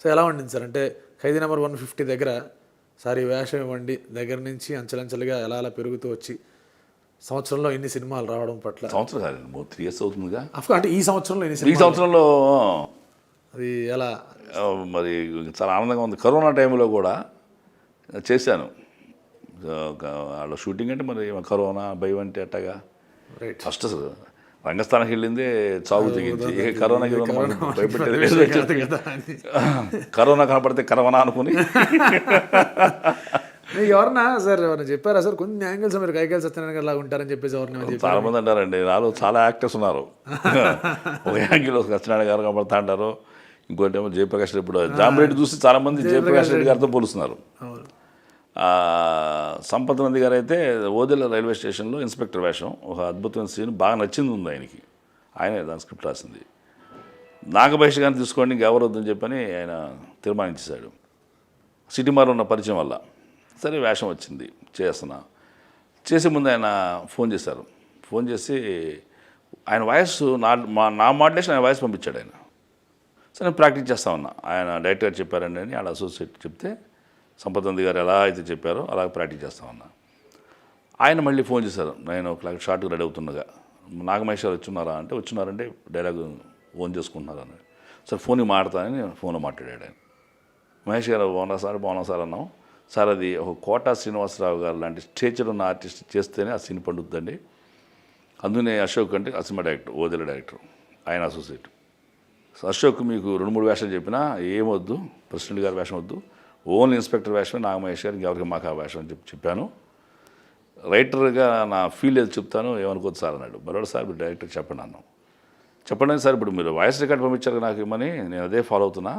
So ఎలా ఉండింది sir? అంటే 'ఖైదీ నంబర్ 150' దగ్గర సార్ ఈ వేషం ఇవ్వండి దగ్గర నుంచి అంచెలంచెలుగా ఎలా అలా పెరుగుతూ వచ్చి సంవత్సరంలో ఇన్ని సినిమాలు రావడం పట్ల సంవత్సరం కాదండి 3 years అవుతుందిగా. అంటే ఈ సంవత్సరంలో ఇన్ని ఈ సినిమాలు సంవత్సరంలో అది ఎలా? మరి చాలా ఆనందంగా ఉంది. కరోనా టైంలో కూడా చేశాను. వాళ్ళ షూటింగ్ అంటే మరి కరోనా భయం అంటే అట్టగా రైట్. ఫస్ట్ అసలు రంగస్థానానికి వెళ్ళిందే చావు తెగించి ఇక కరోనాకి భయపెట్టేది విషయం లేదు. కాదు కదా అని. కరోనా కనపడితే కరోనా అనుకుని మీకు ఎవరన్నా సార్ ఎవరైనా చెప్పారా సార్ కొన్ని యాంగిల్స్ మీరు కైకాల సత్యనారాయణ గారు లాగా ఉంటారని చెప్పేసి ఎవరిని చెప్పారు? చాలా మంది అంటారండి. నాలో చాలా యాక్టర్స్ ఉన్నారు. ఒక యాంగిల్లో సత్యనారాయణ గారు కనపడతా అంటారు, ఇంకోటి ఏమో జయప్రకాష్ రెడ్డి. ఇప్పుడు జాంబిరెడ్డి చూసి చాలా మంది జయప్రకాష్ రెడ్డి గారితో పోలుస్తున్నారు. అవును. సంపత్ నంది గారు అయితే ఓదెల రైల్వే స్టేషన్లో ఇన్స్పెక్టర్ వేషం ఒక అద్భుతమైన సీన్ బాగా నచ్చింది ఉంది ఆయనకి. ఆయనే దాని స్క్రిప్ట్ రాసింది. నాగభైష్ గారిని తీసుకోండి ఇంకెవరు వద్దని చెప్పని ఆయన తీర్మానించేశాడు. సిటీ మార్ ఉన్న పరిచయం వల్ల సరే వేషం వచ్చింది చేస్తున్నా. చేసే ముందు ఆయన ఫోన్ చేశారు. ఫోన్ చేసి ఆయన వాయిస్ నా మాడ్యులేషన్ ఆయన వాయిస్ పంపించాడు ఆయన. సరే నేను ప్రాక్టీస్ చేస్తా ఉన్నా. ఆయన డైరెక్టర్ గారు చెప్పారండి అని ఆడ అసోసియేట్ చెప్తే సంపత్ నంది గారు ఎలా అయితే చెప్పారో అలా ప్రాక్టీస్ చేస్తా ఉన్నా. ఆయన మళ్ళీ ఫోన్ చేశారు 9 షార్ట్కి రెడీ అవుతుండగా. నాగమహేష్ గారు వచ్చున్నారా అంటే వచ్చున్నారంటే డైలాగ్ ఓన్ చేసుకుంటున్నారు అన్నాడు. సరే ఫోన్కి మాట్లాడతానని ఫోన్లో మాట్లాడాడు ఆయన. మహేష్ గారు బాగున్నా సార్ అన్నాం. సార్ అది ఒక కోటా శ్రీనివాసరావు గారు లాంటి స్టేచర్ ఉన్న ఆర్టిస్ట్ చేస్తేనే ఆ సీన్ పండుద్దండి. అందుకనే అశోక్ అంటే ఆ సినిమా డైరెక్టర్ ఓదెల డైరెక్టర్ ఆయన అసోసియేట్. అశోక్ మీకు 2-3 వేషాలు చెప్పినా ఏమొద్దు, ప్రెసిడెంట్ గారి వేషం వద్దు, ఓన్లీ ఇన్స్పెక్టర్ వేషమే నాగమహేష్ గారికి ఎవరికి మాకు ఆ వేషం అని చెప్పాను. రైటర్గా నా ఫీల్ ఏది చెప్తాను ఏమనుకోద్దు సార్ అన్నాడు. మరొకటి సార్ మీరు డైరెక్టర్ చెప్పండి అన్నాం. చెప్పండి సార్ ఇప్పుడు మీరు వాయిస్ రికార్డ్ పంపించారు నాకు ఇమ్మని నేను అదే ఫాలో అవుతున్నా.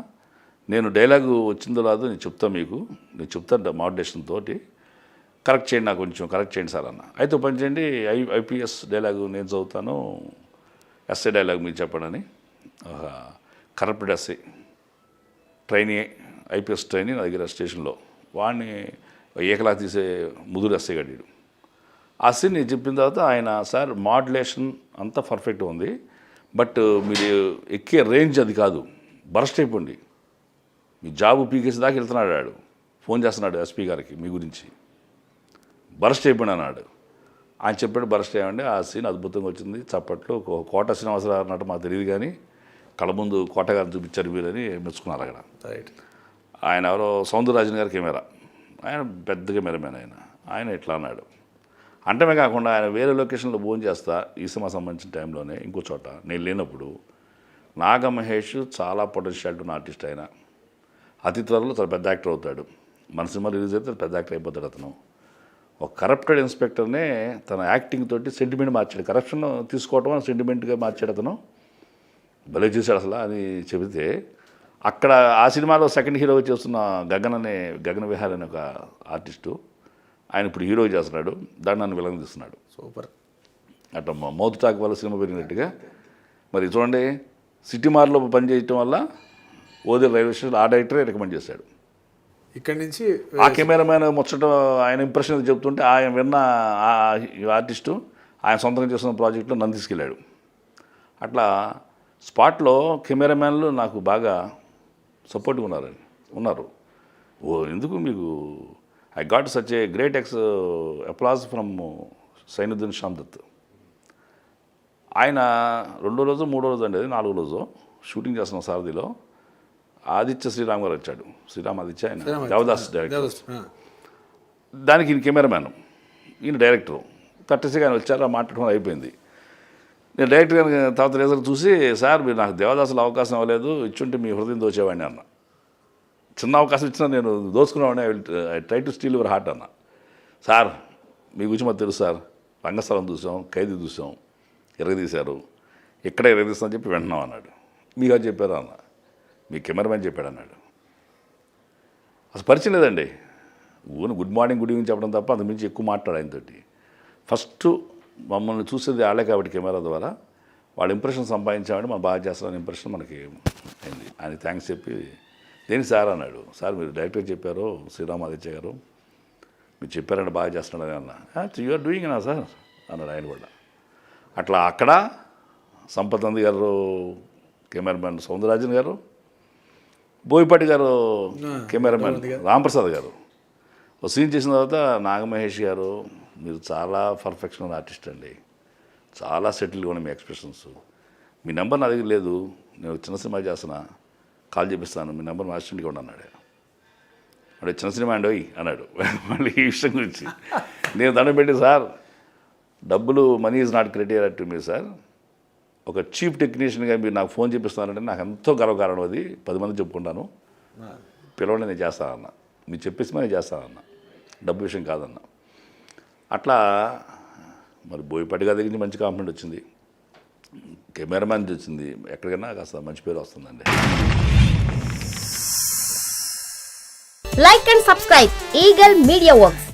నేను డైలాగు వచ్చిందో రాదో నేను చెప్తాను మాడ్యులేషన్ తోటి కరెక్ట్ చేయండి, నాకు కొంచెం కరెక్ట్ చేయండి సార్ అన్న. అయితే పని చేయండి ఐపీఎస్ డైలాగు నేను చదువుతాను, ఎస్ఐ డైలాగ్ మీరు చెప్పండి అని. Corrupted SI trainee IPS trainee నా దగ్గర స్టేషన్లో వాడిని ఏకలా తీసే ముదురు ఎస్ఐ గడియాడు. ఆ సీన్ నేను చెప్పిన తర్వాత ఆయన సార్ మాడ్యులేషన్ అంతా పర్ఫెక్ట్గా ఉంది, బట్ మీరు ఎక్కే రేంజ్ అది కాదు, బరస్ట్ అయిపోండి, మీ జాబు పీకేసి దాకా వెళ్తున్నాడు. ఆడు ఫోన్ చేస్తున్నాడు ఎస్పీ గారికి మీ గురించి, బరస్ట్ అయిపోయింది అన్నాడు. ఆయన చెప్పాడు బరస్ట్ అయ్యండి. ఆ సీన్ అద్భుతంగా వచ్చింది. చప్పట్లు కోట శ్రీనివాసరావు అన్నట్టు మాకు తెలియదు కానీ కళ్ళ ముందు కోట గారిని చూపించారు మీరని మెచ్చుకున్నారు అక్కడ. రైట్. ఆయన ఎవరో సౌందరరాజన్ గారి కెమెరా, ఆయన పెద్ద కెమెరామెన్ ఆయన ఇట్లా అన్నాడు. అంటమే కాకుండా ఆయన వేరే లొకేషన్లో భోజనం చేస్తా ఈ సినిమా సంబంధించిన టైంలోనే ఇంకో చోట నేను లేనప్పుడు నాగమహేష్ చాలా పొటెన్షియాలిటీ ఉన్న ఆర్టిస్ట్. ఆయన అతి త్వరలో చాలా పెద్ద యాక్టర్ అవుతాడు. మన సినిమా రిలీజ్ అయితే పెద్ద యాక్టర్ అయిపోతాడు. అతను ఒక కరప్టెడ్ ఇన్స్పెక్టర్నే తన యాక్టింగ్ తోటి సెంటిమెంట్ మార్చాడు. కరప్షన్ తీసుకోవటం సెంటిమెంట్గా మార్చాడు అతను. భలే చేశాడు అసలు అని చెబితే అక్కడ ఆ సినిమాలో సెకండ్ హీరోగా చేస్తున్న గగన విహార్ అనే ఒక ఆర్టిస్టు ఆయన ఇప్పుడు హీరో చేస్తున్నాడు. దాన్ని నన్ను విలన్ తీస్తున్నాడు. సూపర్. అట్లా మౌత్ టాక్ వల్ల సినిమా పెరిగినట్టుగా మరి చూడండి సిటీ మార్లో పనిచేయటం వల్ల ఓదెల రైల్వే స్టేషన్ ఆ డైరెక్టరే రికమెండ్ చేశాడు. ఇక్కడి నుంచి ఆ కెమెరామ్యాన్ ముచ్చట ఆయన ఇంప్రెషన్ చెప్తుంటే ఆయన విన్న ఆర్టిస్టు ఆయన సొంతంగా చేస్తున్న ప్రాజెక్టులో నన్ను తీసుకెళ్ళాడు. అట్లా స్పాట్లో కెమెరామ్యాన్లు నాకు బాగా సపోర్ట్గా ఉన్నారు. ఎందుకు మీకు I got such a great applause from Sainuddin Shamdat. ఆయన 2వ రోజు 3వ రోజు అండి, అది 4వ రోజు షూటింగ్ చేస్తున్న సారథిలో ఆదిత్య శ్రీరామ్ గారు వచ్చాడు. శ్రీరామ్ ఆదిత్య ఆయన దేవదాస్ డైరెక్టర్. దానికి ఈయన కెమెరామ్యాన్, ఈయన డైరెక్టరు. కట్టేసి ఆయన వచ్చారు, మాట్లాడడం అయిపోయింది. నేను డైరెక్టర్ గారి తర్వాత రేజర్ చూసి సార్ మీరు నాకు దేవదాసులో అవకాశం ఇవ్వలేదు, ఇచ్చుంటే మీ హృదయం దోచేవాడిని అన్న. చిన్న అవకాశం ఇచ్చినా నేను దోచుకునేవాడిని, I try to steal your heart అన్న. సార్ మీ గురించి మాకు తెలుసు సార్, రంగస్థలం చూసాం, ఖైదీ చూసాం, ఎరగదీశారు, ఇక్కడే ఎరగదీస్తామని చెప్పి వింటున్నాం అన్నాడు. మీకు అది చెప్పారు అన్న, మీ కెమెరామెన్ చెప్పాడు అన్నాడు. అసలు పరిచయం లేదండి, గుడ్ మార్నింగ్ గుడ్ ఈవినింగ్ చెప్పడం తప్ప అంతకుమించి ఎక్కువ మాట్లాడు ఆయనతోటి. ఫస్ట్ మమ్మల్ని చూసేది వాళ్ళే కాబట్టి కెమెరా ద్వారా వాళ్ళ ఇంప్రెషన్ సంపాదించామంటే మనం బాగా చేస్తామని ఇంప్రెషన్ మనకి అయింది. ఆయనకి థ్యాంక్స్ చెప్పి దేనికి సార్ అన్నాడు. సార్ మీరు డైరెక్టర్ చెప్పారు శ్రీరామ్ ఆదిత్య గారు, మీరు చెప్పారంటే బాగా చేస్తున్నాడని అన్న. యూఆర్ డూయింగ్ అన్నా సార్ అన్నాడు ఆయన కూడా. అట్లా అక్కడ సంపత్ నంది గారు, కెమెరామెన్ సౌందరరాజన్ గారు, బోయపాటి గారు కెమెరామెన్ రాంప్రసాద్ గారు ఒక సీన్ చేసిన తర్వాత నాగమహేష్ గారు మీరు చాలా పర్ఫెక్షన్ ఆర్టిస్ట్ అండి, చాలా సెటిల్గా ఉన్నాయి మీ ఎక్స్ప్రెషన్స్, మీ నెంబర్ నా దగ్గర లేదు, నేను చిన్న సినిమా చేస్తున్నా, కాల్ చేపిస్తాను, మీ నెంబర్ మా అసిస్టెంట్గా ఉండి అన్నాడు. అంటే చిన్న సినిమా అండి అన్నాడు. మళ్ళీ ఈ విషయం గురించి నేను దండం పెట్టి, సార్ డబ్బులు money is not criteria to me sir, ఒక చీఫ్ టెక్నీషియన్గా మీరు నాకు ఫోన్ చేపిస్తున్నారంటే నాకు ఎంతో గర్వకారణం, అది 10 మంది చెప్పుకుంటాను, పిలవండి నేను చేస్తానన్నా, మీరు చెప్పేసి నేను చేస్తానన్నా, డబ్బు విషయం కాదన్నా. అట్లా మరి బోయపాటి గారి దగ్గర నుంచి మంచి కాంప్లిమెంట్ వచ్చింది, కెమెరామ్యాన్ నుంచి వచ్చింది, ఎక్కడికైనా కాస్త మంచి పేరు వస్తుందండి. Like and subscribe Eagle Media Works.